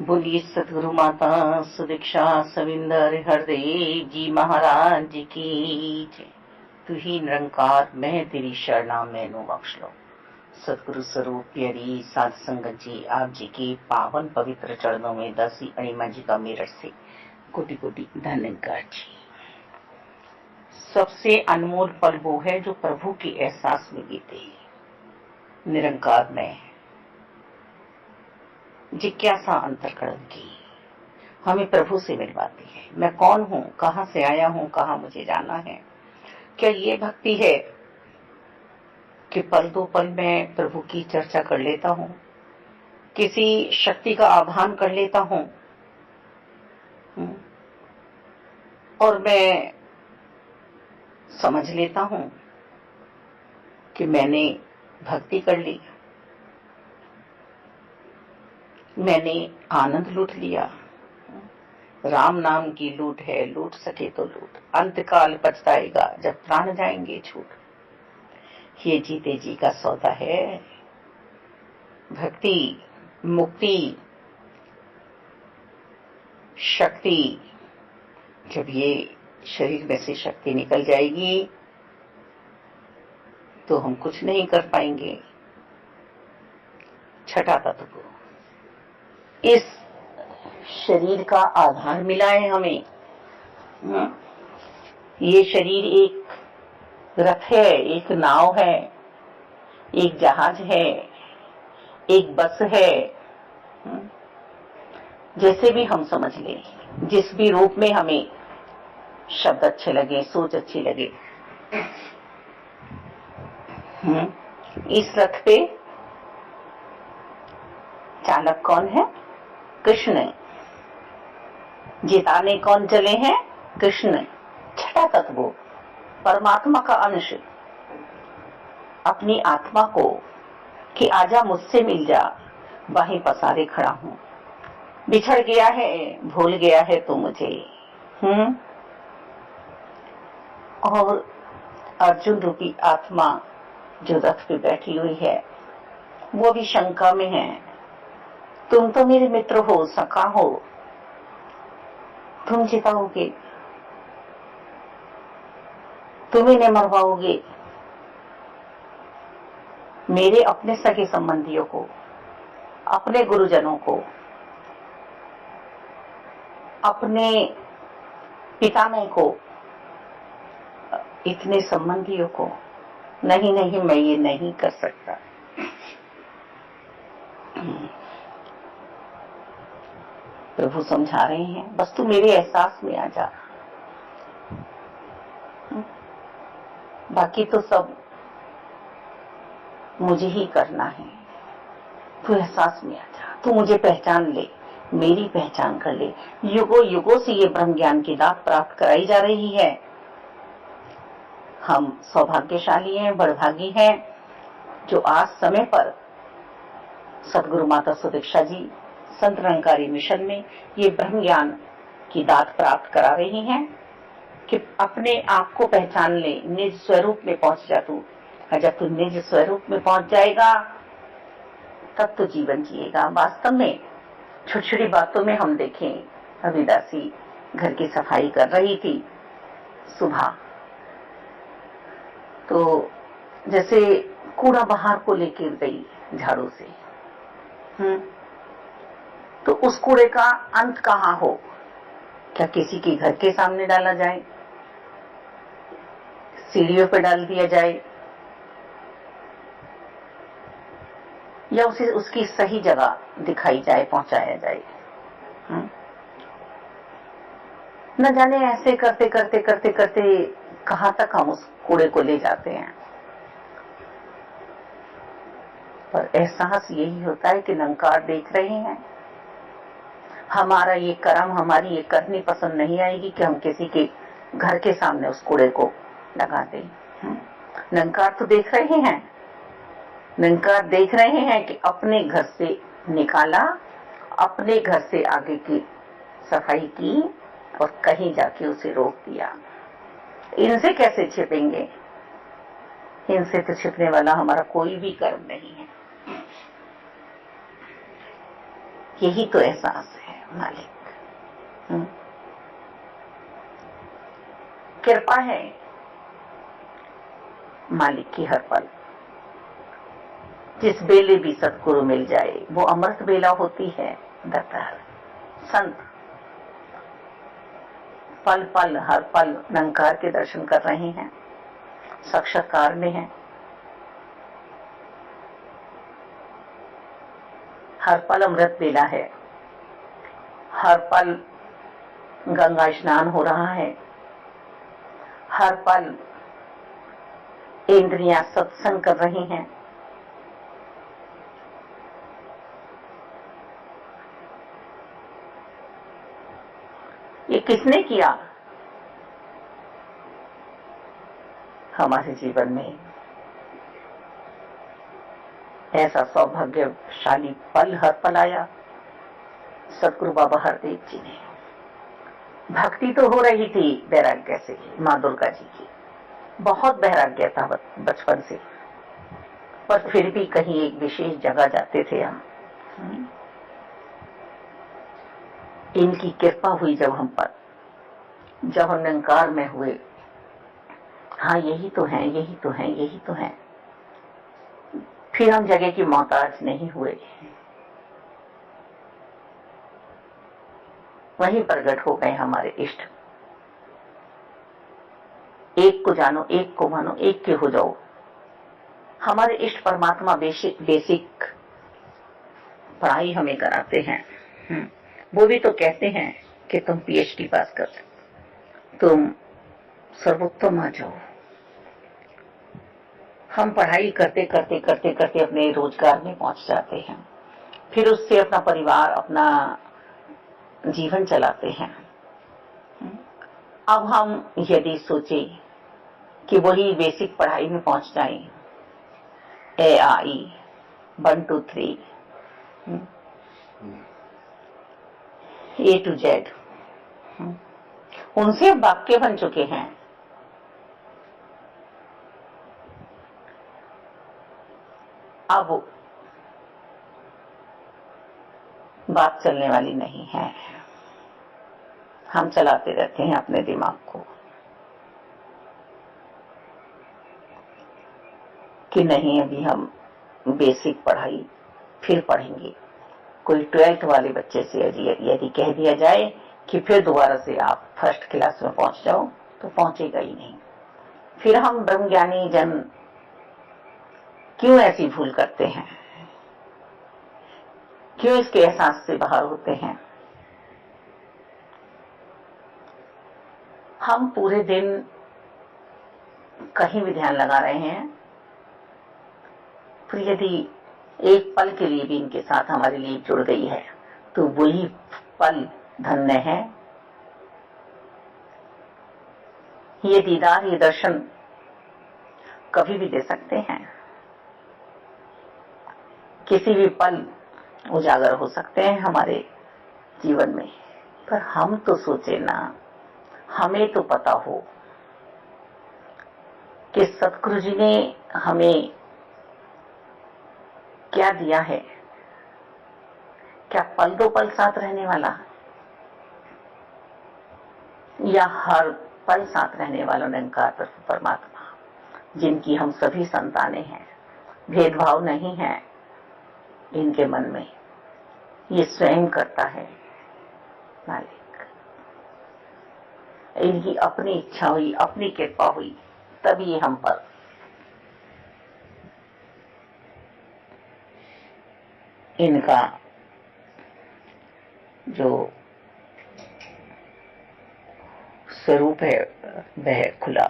बोलिए सदगुरु माता सुदीक्षा सविंदर हरदेव जी महाराज जी की जय। तू ही निरंकार मैं तेरी शरणा मैनू बख्श लो। सदगुरु स्वरूप प्यारी साध संगत जी, आप जी के पावन पवित्र चरणों में दासी अणिमा जी का मेरठ से कोटि कोटि धन्यवाद जी। सबसे अनमोल पल वो है जो प्रभु के एहसास में बीते। निरंकार में जिज्ञासा अंतर्करण की हमें प्रभु से मिलवाती है। मैं कौन हूँ, कहाँ से आया हूँ, कहाँ मुझे जाना है। क्या ये भक्ति है कि पल दो पल में प्रभु की चर्चा कर लेता हूँ, किसी शक्ति का आह्वान कर लेता हूँ और मैं समझ लेता हूँ कि मैंने भक्ति कर ली, मैंने आनंद लूट लिया। राम नाम की लूट है, लूट सके तो लूट, अंतकाल पछताएगा जब प्राण जाएंगे छूट। ये जीते जी का सौदा है। भक्ति, मुक्ति, शक्ति, जब ये शरीर में से शक्ति निकल जाएगी तो हम कुछ नहीं कर पाएंगे। छठा तत्व को इस शरीर का आधार मिला है हमें। ये शरीर एक रथ है, एक नाव है, एक जहाज है, एक बस है। जैसे भी हम समझ लें, जिस भी रूप में हमें शब्द अच्छे लगे, सोच अच्छी लगे, इस रथ पे चालक कौन है? कृष्ण। जिताने कौन चले हैं? कृष्ण। छठा तत्व परमात्मा का अंश अपनी आत्मा को कि आजा मुझसे मिल जा, वहीं पसारे खड़ा हूं। बिछड़ गया है, भूल गया है तो मुझे। और अर्जुन रूपी आत्मा जो रथ पे बैठी हुई है वो भी शंका में है। तुम तो मेरे मित्र हो, सखा हो, तुम जिताओगे, तुम इन्हें मरवाओगे। मेरे अपने सगे संबंधियों को, अपने गुरुजनों को, अपने पितामह को, इतने संबंधियों को, नहीं नहीं मैं ये नहीं कर सकता। प्रभु समझा रहे हैं, बस तू मेरे एहसास में आ जा, बाकी तो सब मुझे ही करना है। तू एहसास में आ जा, तू मुझे पहचान ले, मेरी पहचान कर ले। युगों युगों से ये ब्रह्म ज्ञान की दात प्राप्त कराई जा रही है। हम सौभाग्यशाली हैं, बड़भागी हैं जो आज समय पर सदगुरु माता सुदीक्षा जी संत निरंकारी मिशन में ये ब्रह्म ज्ञान की दात प्राप्त करा रही हैं कि अपने आप को पहचान ले, निज स्वरूप में पहुंच जा तू। जब तू निज स्वरूप में पहुंच जाएगा तब तो जीवन जिएगा। वास्तव में छोटी छोटी बातों में हम देखें, अभी दासी घर की सफाई कर रही थी सुबह, तो जैसे कूड़ा बाहर को लेकर गई झाड़ू से, तो उस कूड़े का अंत कहाँ हो? क्या किसी के घर के सामने डाला जाए, सीढ़ियों पर डाल दिया जाए, या उसे उसकी सही जगह दिखाई जाए, पहुंचाया जाए? न जाने ऐसे करते करते करते करते कहां तक हम उस कूड़े को ले जाते हैं। पर एहसास यही होता है कि निरंकार देख रहे हैं। हमारा ये कर्म, हमारी ये करनी पसंद नहीं आएगी कि हम किसी के घर के सामने उस कूड़े को लगा दें। निरंकार तो देख रहे हैं, निरंकार देख रहे हैं कि अपने घर से निकाला, अपने घर से आगे की सफाई की और कहीं जाके उसे रोक दिया। इनसे कैसे छिपेंगे? इनसे तो छिपने वाला हमारा कोई भी कर्म नहीं है। यही तो एहसास है मालिक। कृपा है मालिक की हर पल। जिस बेले भी सतगुरु मिल जाए वो अमृत बेला होती है। दत्तार संत पल पल हर पल निरंकार के दर्शन कर रहे हैं, साक्षात्कार में हैं। हर पल अमृत बेला है, हर पल गंगा स्नान हो रहा है, हर पल इंद्रियां सत्संग कर रही हैं। ये किसने किया? हमारे जीवन में ऐसा सौभाग्यशाली पल हर पल आया। सतगुरु बाबा हरदेव जी ने भक्ति तो हो रही थी वैराग्य से, माँ दुर्गा जी की बहुत वैराग्य था बचपन से, पर फिर भी कहीं एक विशेष जगह जाते थे हम। इनकी कृपा हुई जब हम पर, जब हम निरंकार में हुए। हाँ यही तो है, यही तो है, यही तो है। फिर हम जगह की मोहताज नहीं हुए, वहीं प्रकट हो गए हमारे इष्ट। एक को जानो, एक को मानो, एक के हो जाओ। हमारे इष्ट परमात्मा बेसिक पढ़ाई हमें कराते हैं। वो भी तो कहते हैं कि तुम पीएचडी पास कर, तुम सर्वोत्तम आ जाओ। हम पढ़ाई करते करते करते करते अपने रोजगार में पहुंच जाते हैं, फिर उससे अपना परिवार, अपना जीवन चलाते हैं। अब हम यदि सोचे कि वही बेसिक पढ़ाई में पहुंच जाएं, AI 1 2 3 A to Z, उनसे वाक्य बन चुके हैं। अब बात चलने वाली नहीं है। हम चलाते रहते हैं अपने दिमाग को कि नहीं अभी हम बेसिक पढ़ाई फिर पढ़ेंगे। कोई 12th वाले बच्चे से यदि कह दिया जाए कि फिर दोबारा से आप फर्स्ट क्लास में पहुंच जाओ, तो पहुंचेगा ही नहीं। फिर हम ब्रह्मज्ञानी जन क्यों ऐसी भूल करते हैं? क्यों इसके एहसास से बाहर होते हैं? हम पूरे दिन कहीं भी ध्यान लगा रहे हैं, फिर यदि एक पल के लिए भी इनके साथ हमारी लीप जुड़ गई है तो वही पल धन्य है। ये दीदार, ये दर्शन कभी भी दे सकते हैं, किसी भी पल उजागर हो सकते हैं हमारे जीवन में। पर हम तो सोचे ना, हमें तो पता हो कि सतगुरु जी ने हमें क्या दिया है। क्या पल दो पल साथ रहने वाला, या हर पल साथ रहने वाला निरंकार परमात्मा, जिनकी हम सभी संतानें हैं। भेदभाव नहीं है इनके मन में, ये स्वयं करता है मालिक। इनकी अपनी इच्छा हुई, अपनी कृपा हुई, तभी हम पर इनका जो स्वरूप है वह खुला।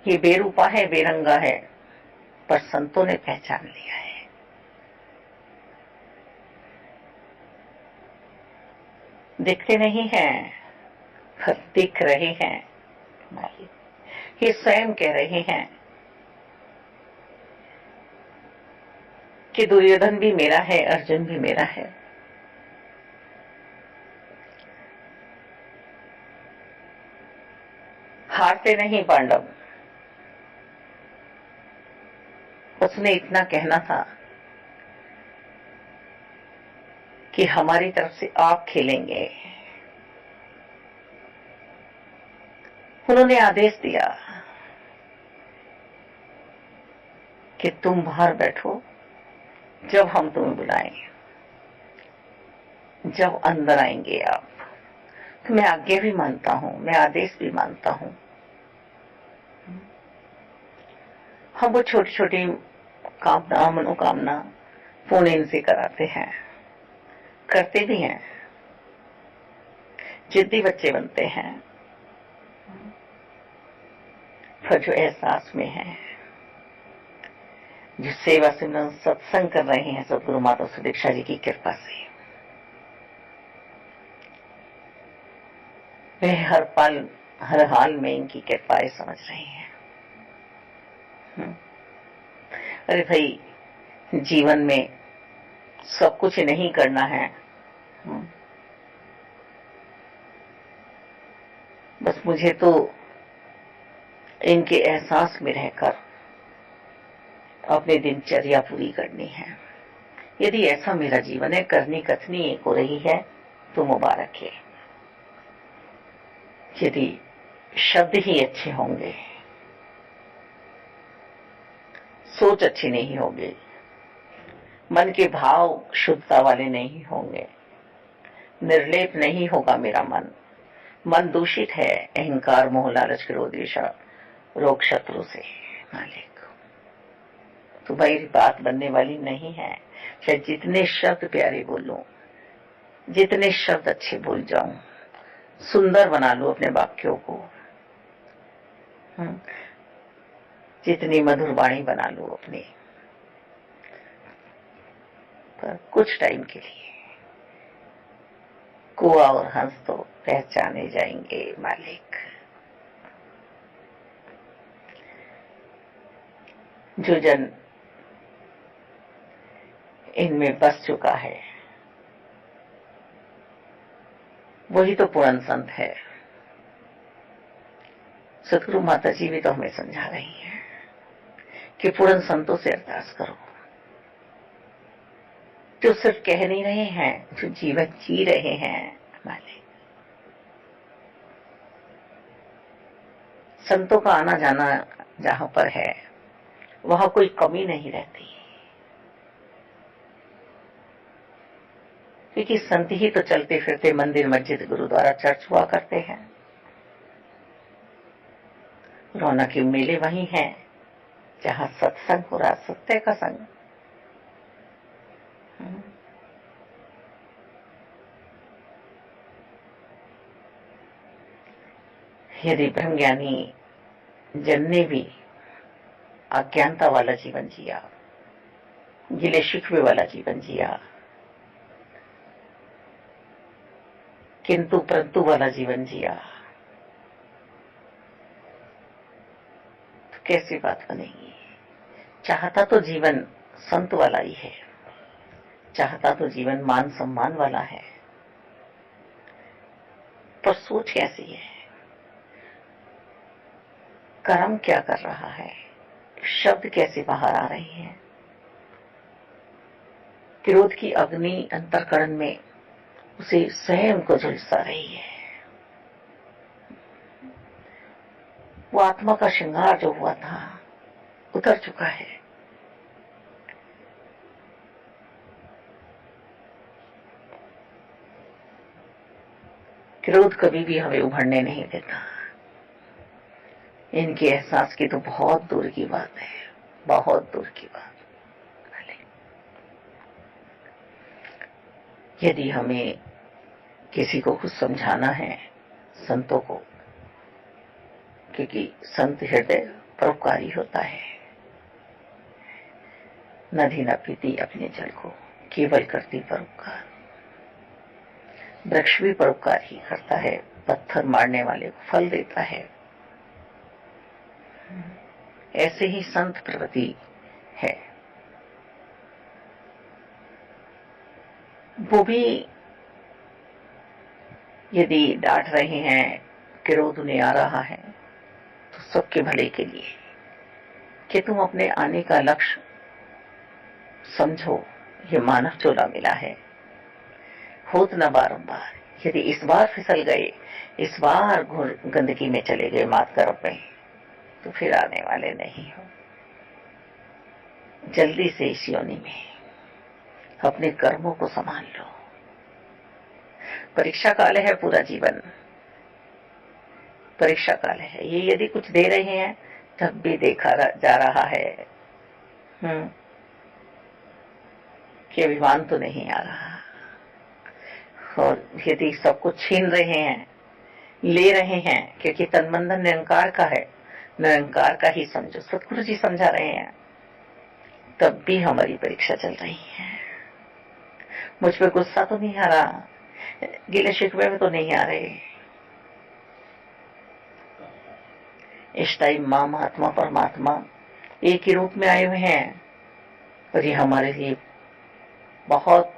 ये बेरूपा है, बेरंगा है, पर संतों ने पहचान लिया है। दिखते नहीं हैं पर दिख रहे हैं। ये स्वयं कह रहे हैं कि दुर्योधन भी मेरा है, अर्जुन भी मेरा है। हारते नहीं पांडव। उसने इतना कहना था कि हमारी तरफ से आप खेलेंगे। उन्होंने आदेश दिया कि तुम बाहर बैठो, जब हम तुम्हें बुलाएं, जब अंदर आएंगे आप। तो मैं आज्ञा भी मानता हूं, मैं आदेश भी मानता हूं। हम वो छोटी छोटी कामना मनोकामना पूर्ण इनसे कराते हैं, करते भी हैं, जिद्दी बच्चे बनते हैं। पर जो एहसास में है, जो सेवा सिमरन सत्संग कर रहे हैं सदगुरु माता सुदीक्षा जी की कृपा से, वे हर पल हर हाल में इनकी कृपाएं समझ रहे हैं। अरे भाई, जीवन में सब कुछ नहीं करना है, बस मुझे तो इनके एहसास में रहकर अपनी दिनचर्या पूरी करनी है। यदि ऐसा मेरा जीवन है, करनी कथनी एक हो रही है, तो मुबारक है। यदि शब्द ही अच्छे होंगे, सोच अच्छी नहीं होगी, मन के भाव शुद्धता वाले नहीं होंगे, निर्लेप नहीं होगा मेरा मन दूषित है अहंकार मोह लालच क्रोध ईर्ष्या रोग शत्रु से। मालिक, तो भाई बात बनने वाली नहीं है। चाहे जितने शब्द प्यारे बोलूं, जितने शब्द अच्छे बोल जाऊं, सुंदर बना लूं अपने वाक्यों को, जितनी मधुर वाणी बना लूं अपनी, पर कुछ टाइम के लिए कौआ और हंस तो पहचाने जाएंगे। मालिक, जो जन इनमें बस चुका है वही तो पूर्ण संत है। सतगुरु माता जी भी तो हमें समझा रही हैं कि पूर्ण संतों से अरदास करो, जो सिर्फ कह नहीं रहे हैं, जो जीवन जी रहे हैं। मालिक, संतों का आना जाना जहां पर है वहां कोई कमी नहीं रहती, क्योंकि संत ही तो चलते फिरते मंदिर मस्जिद गुरुद्वारा चर्च हुआ करते हैं। रौनक के मेले वही हैं जहां सत्संग हो रहा, सत्य का संग। यदि ब्रह्मज्ञानी जन ने भी अज्ञानता वाला जीवन जिया, गिले शिकवे वाला जीवन जिया, किंतु परंतु वाला जीवन जिया, तो कैसी बात बनेगी। चाहता तो जीवन संत वाला ही है, चाहता तो जीवन मान सम्मान वाला है, पर सोच कैसी है, कर्म क्या कर रहा है, शब्द कैसे बाहर आ रहे हैं। क्रोध की अग्नि अंतःकरण में उसे स्वयं को झुलसा रही है। वो आत्मा का श्रृंगार जो हुआ था उतर चुका है। क्रोध कभी भी हमें उभरने नहीं देता। इनके एहसास की तो बहुत दूर की बात है, बहुत दूर की बात। यदि हमें किसी को कुछ समझाना है, संतों को, क्योंकि संत हृदय परोपकारी होता है, नदी न पीती अपने जल को, केवल करती परोपकार। वृक्ष भी परोपकार ही करता है, पत्थर मारने वाले को फल देता है। ऐसे ही संत प्रवृत्ति है। वो भी यदि डांट रहे हैं, क्रोध उन्हें आ रहा है, तो सबके भले के लिए कि तुम अपने आने का लक्ष्य समझो। ये मानव चोला मिला है, होत न बारंबार। यदि इस बार फिसल गए, इस बार गंदगी में चले गए मात गर्भ में, तो फिर आने वाले नहीं हो। जल्दी से इस योनि में अपने कर्मों को संभाल लो। परीक्षा काल है, पूरा जीवन परीक्षा काल है। ये यदि कुछ दे रहे हैं तब भी देखा जा रहा है कि अभिमान तो नहीं आ रहा। और यदि सब कुछ छीन रहे हैं, ले रहे हैं, क्योंकि तन्बंधन निरंकार का है, निरंकार का ही समझो, सतगुरु जी समझा रहे हैं, तब भी हमारी परीक्षा चल रही है। मुझ पे गुस्सा तो नहीं आ रहा, गिले शिकवे में तो नहीं आ रहे। इस टाइम मां महात्मा परमात्मा एक ही रूप में आए हुए हैं, और ये हमारे लिए बहुत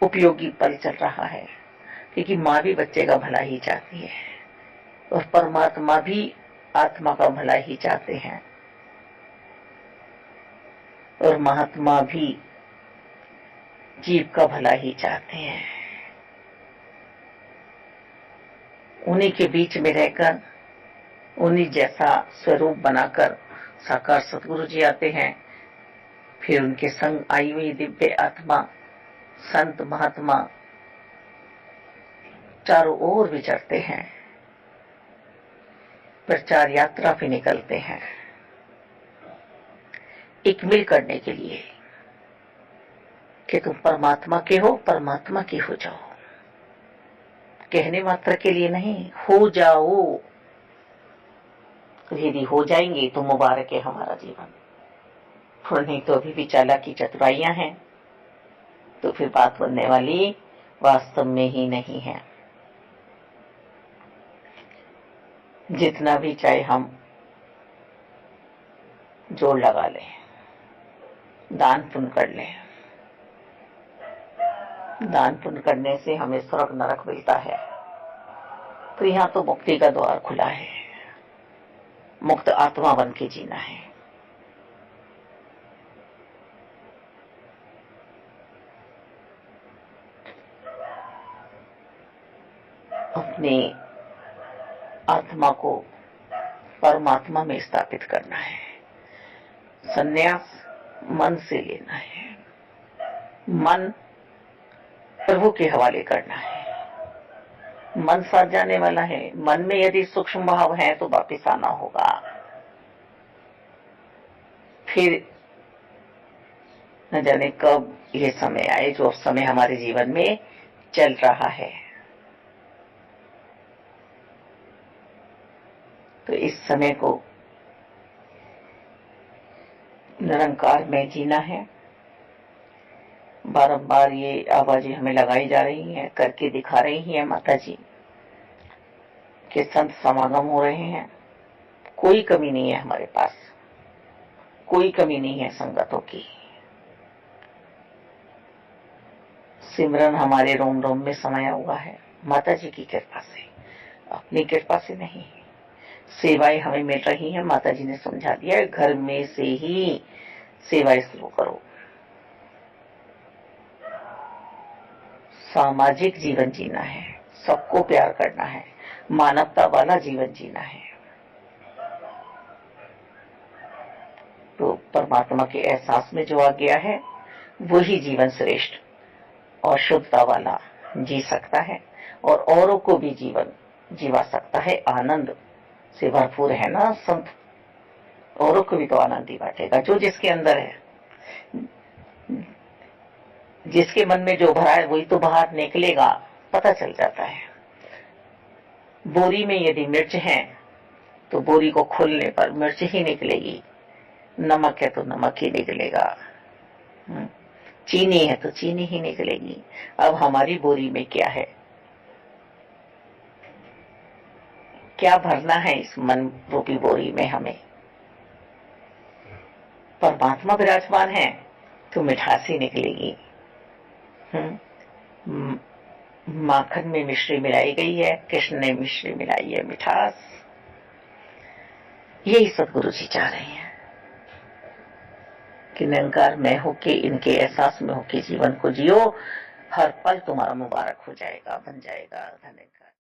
उपयोगी पल चल रहा है, क्योंकि माँ भी बच्चे का भला ही चाहती है और परमात्मा भी आत्मा का भला ही चाहते हैं, और महात्मा भी जीव का भला ही चाहते हैं। उन्हीं के बीच में रहकर, उन्हीं जैसा स्वरूप बनाकर साकार सतगुरु जी आते हैं। फिर उनके संग आई हुई दिव्य आत्मा, संत महात्मा चारों ओर विचरते हैं, प्रचार यात्रा पे निकलते हैं, एक मिल करने के लिए कि तुम परमात्मा के हो, परमात्मा की हो जाओ। कहने मात्र के लिए नहीं, हो जाओ। यदि हो जाएंगे तो मुबारक है हमारा जीवन, और नहीं तो अभी भी चालाकी चतुराइयां हैं, तो फिर बात बनने वाली वास्तव में ही नहीं है। जितना भी चाहे हम जोर लगा लें, दान पुण्य कर लें, दान पुण्य करने से हमें स्वर्ग नरक मिलता है, तो यहां तो मुक्ति का द्वार खुला है, मुक्त आत्मा बन के जीना है। अपने आत्मा को परमात्मा में स्थापित करना है। संन्यास मन से लेना है, मन प्रभु के हवाले करना है। मन साथ जाने वाला है, मन में यदि सूक्ष्म भाव है तो वापिस आना होगा। फिर न जाने कब ये समय आए जो समय हमारे जीवन में चल रहा है, तो इस समय को निरंकार में जीना है। बारंबार ये आवाजें हमें लगाई जा रही हैं, करके दिखा रही हैं माता जी के संत समागम हो रहे हैं। कोई कमी नहीं है हमारे पास, कोई कमी नहीं है संगतों की। सिमरन हमारे रोम रोम में समाया हुआ है, माता जी की कृपा से, अपनी कृपा से नहीं। सेवाएं हमें मिल रही हैं, माता जी ने समझा दिया, घर में से ही सेवाएं शुरू करो। सामाजिक जीवन जीना है, सबको प्यार करना है, मानवता वाला जीवन जीना है। तो परमात्मा के एहसास में जो आ गया है वही जीवन श्रेष्ठ और शुद्धता वाला जी सकता है, और औरों को भी जीवन जीवा सकता है। आनंद से भरपूर है ना संत, औरों को भी तो आनंद ही बांटेगा। जो जिसके अंदर है, जिसके मन में जो भरा है वही तो बाहर निकलेगा, पता चल जाता है। बोरी में यदि मिर्च है तो बोरी को खोलने पर मिर्च ही निकलेगी, नमक है तो नमक ही निकलेगा, चीनी है तो चीनी ही निकलेगी। अब हमारी बोरी में क्या है, क्या भरना है इस मन रूपी बोरी में? हमें परमात्मा विराजमान है तो मिठास ही निकलेगी। माखन में मिश्री मिलाई गई है, कृष्ण ने मिश्री मिलाई है, मिठास। यही सतगुरु जी चाह रहे हैं कि निरंकार में होके, इनके एहसास में होके जीवन को जियो, हर पल तुम्हारा मुबारक हो जाएगा, बन जाएगा। धन्यवाद।